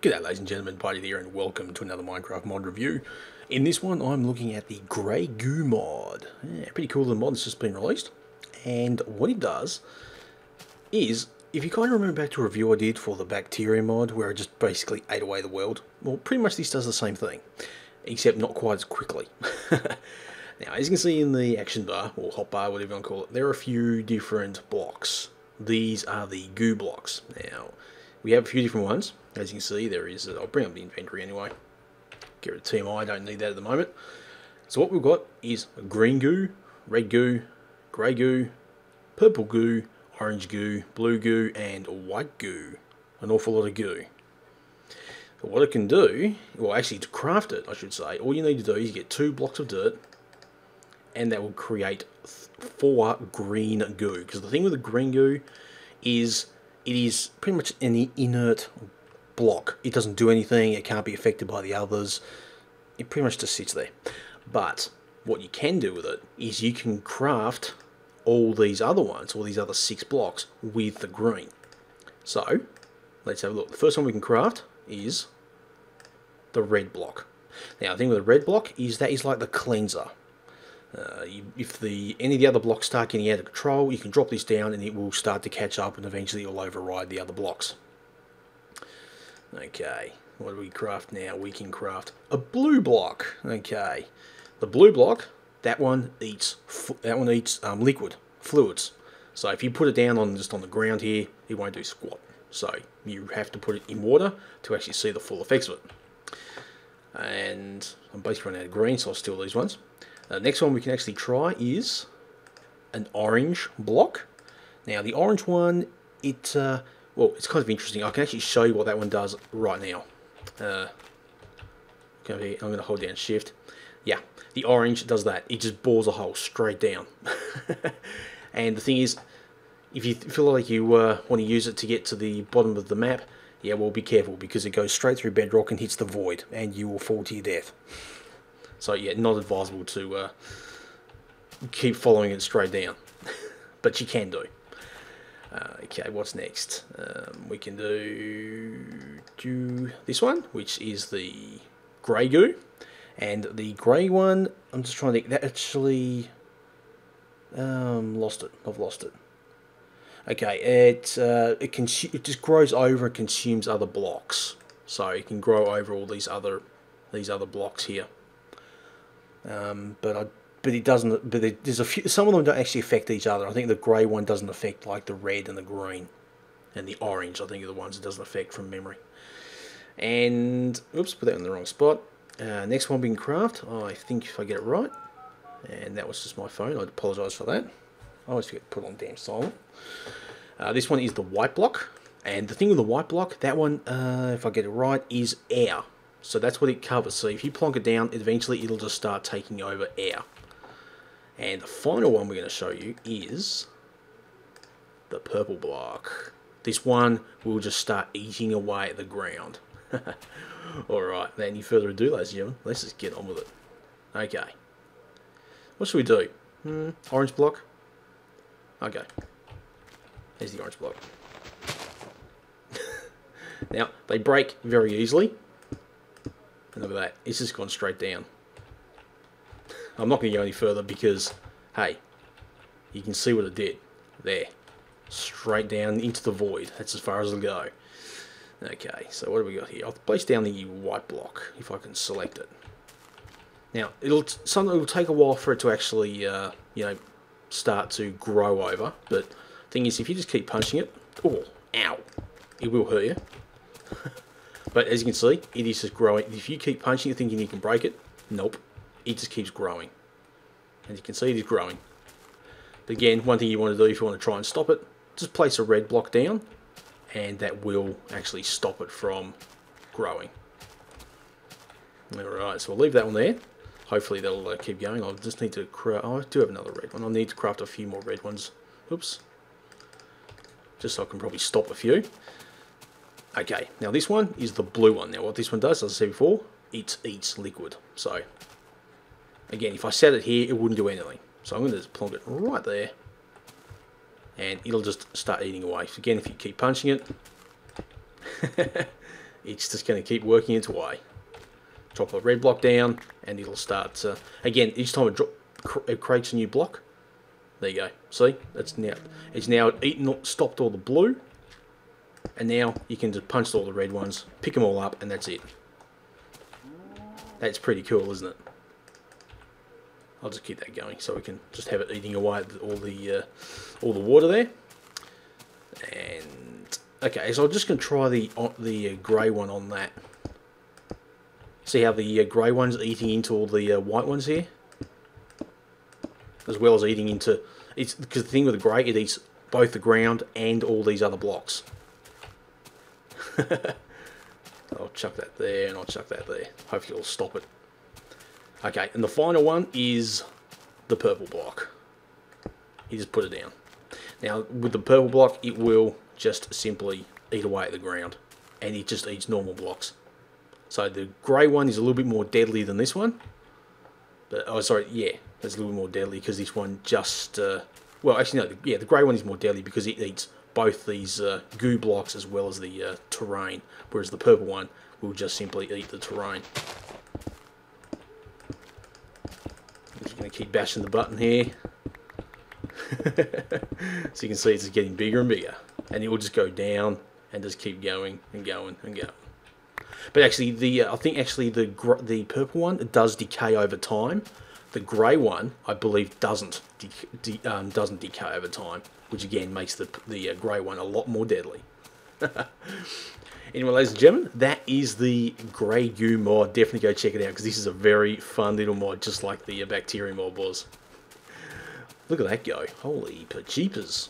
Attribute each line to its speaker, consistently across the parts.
Speaker 1: G'day ladies and gentlemen, Piedudeaus here and welcome to another Minecraft mod review. In this one I'm looking at the Grey Goo mod. Yeah, pretty cool little mod that's just been released. And what it does is, if you kind of remember back to a review I did for the Bacteria mod where it just basically ate away the world, well pretty much this does the same thing, except not quite as quickly. Now as you can see in the action bar, or hotbar, whatever you want to call it, there are a few different blocks. These are the goo blocks. Now, we have a few different ones. As you can see, there is, I'll bring up the inventory anyway. Get rid of TMI, I don't need that at the moment. So what we've got is green goo, red goo, grey goo, purple goo, orange goo, blue goo, and white goo. An awful lot of goo. So what it can do, well actually to craft it, I should say, all you need to do is get 2 blocks of dirt, and that will create 4 green goo. Because the thing with the green goo is it is pretty much an inert block. It doesn't do anything, it can't be affected by the others, it pretty much just sits there. But what you can do with it is you can craft all these other ones, all these other 6 blocks with the green. So let's have a look. The first one we can craft is the red block. Now the thing with the red block is that is like the cleanser. If any of the other blocks start getting out of control, you can drop this down and it will start to catch up and eventually it will override the other blocks. Okay, what do we craft now? We can craft a blue block. Okay, the blue block, that one eats liquid fluids. So if you put it down just on the ground here, it won't do squat. So you have to put it in water to actually see the full effects of it. And I'm basically running out of green, so I'll steal these ones. Next one we can actually try is an orange block. Now the orange one, well, it's kind of interesting. I can actually show you what that one does right now. I'm going to hold down shift. Yeah, the orange does that. It just bores a hole straight down. And the thing is, if you feel like you want to use it to get to the bottom of the map, yeah, well, be careful because it goes straight through bedrock and hits the void, and you will fall to your death. So yeah, not advisable to keep following it straight down, but you can do. Okay, what's next? We can do this one, which is the grey goo, and the grey one, I'm just trying to think, that actually lost it. I've lost it. Okay, it just grows over and consumes other blocks, so it can grow over all these other blocks here. But it doesn't. But there's a few. Some of them don't actually affect each other. I think the grey one doesn't affect like the red and the green, and the orange I think are the ones it doesn't affect from memory. And oops, put that in the wrong spot. Next one we can craft. Oh, I think if I get it right, and that was just my phone. I apologise for that. I always forget to put on damn silent. This one is the white block, and the thing with the white block, that one, if I get it right, is air. So that's what it covers. So if you plonk it down, eventually it'll just start taking over air. And the final one we're going to show you is the purple block. This one will just start eating away at the ground. Alright, without any further ado, ladies and gentlemen, let's just get on with it. Okay. What should we do? Orange block? Okay. There's the orange block. Now, they break very easily. And look at that, it's just gone straight down. I'm not going to go any further because, hey, you can see what it did. There. Straight down into the void. That's as far as it'll go. Okay, so what do we got here? I'll place down the white block, if I can select it. Now, it'll take a while for it to actually, you know, start to grow over. But the thing is, if you just keep punching it, oh, ow, it will hurt you. But as you can see, it is just growing. If you keep punching it thinking you can break it, nope. It just keeps growing. As you can see, it is growing. But again, one thing you want to do if you want to try and stop it, just place a red block down, and that will actually stop it from growing. Alright, so we'll leave that one there. Hopefully that'll keep going. I'll just need to craft... Oh, I do have another red one. I'll need to craft a few more red ones. Oops. Just so I can probably stop a few. Okay, now this one is the blue one. Now what this one does, as I said before, it eats liquid. So, again, if I set it here, it wouldn't do anything. So I'm going to just plonk it right there, and it'll just start eating away. So again, if you keep punching it, it's just going to keep working its way. Drop a red block down, and it'll start. Again, each time it creates a new block. There you go. See, it's now stopped all the blue, and now you can just punch all the red ones, pick them all up, and that's it. That's pretty cool, isn't it? I'll just keep that going so we can just have it eating away at all the water there. And okay, so I'm just going to try the grey one on that. See how the grey one's eating into all the white ones here, as well as eating into it's because the thing with the grey, it eats both the ground and all these other blocks. I'll chuck that there, and I'll chuck that there. Hopefully it'll stop it. Okay, and the final one is the purple block. You just put it down. Now, with the purple block, it will just simply eat away at the ground, and it just eats normal blocks. So the grey one is a little bit more deadly than this one. But, oh, sorry, yeah, it's a little bit more deadly because this one just... well, actually, no, yeah, the grey one is more deadly because it eats both these goo blocks as well as the terrain, whereas the purple one will just simply eat the terrain. I'm just going to keep bashing the button here. So you can see it's getting bigger and bigger, and it will just go down and just keep going and going and going. But actually, I think actually the purple one, it does decay over time. The grey one, I believe, doesn't decay over time, which again makes the grey one a lot more deadly. Anyway, ladies and gentlemen, that is the grey goo mod. Definitely go check it out because this is a very fun little mod, just like the bacteria mod was. Look at that go! Holy jeepers!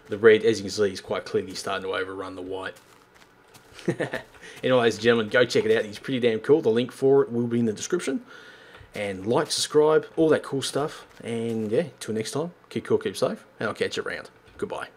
Speaker 1: The red, as you can see, is quite clearly starting to overrun the white. Anyway, ladies and gentlemen, go check it out. It's pretty damn cool. The link for it will be in the description. And like, subscribe, all that cool stuff. And yeah, till next time, keep cool, keep safe, and I'll catch you around. Goodbye.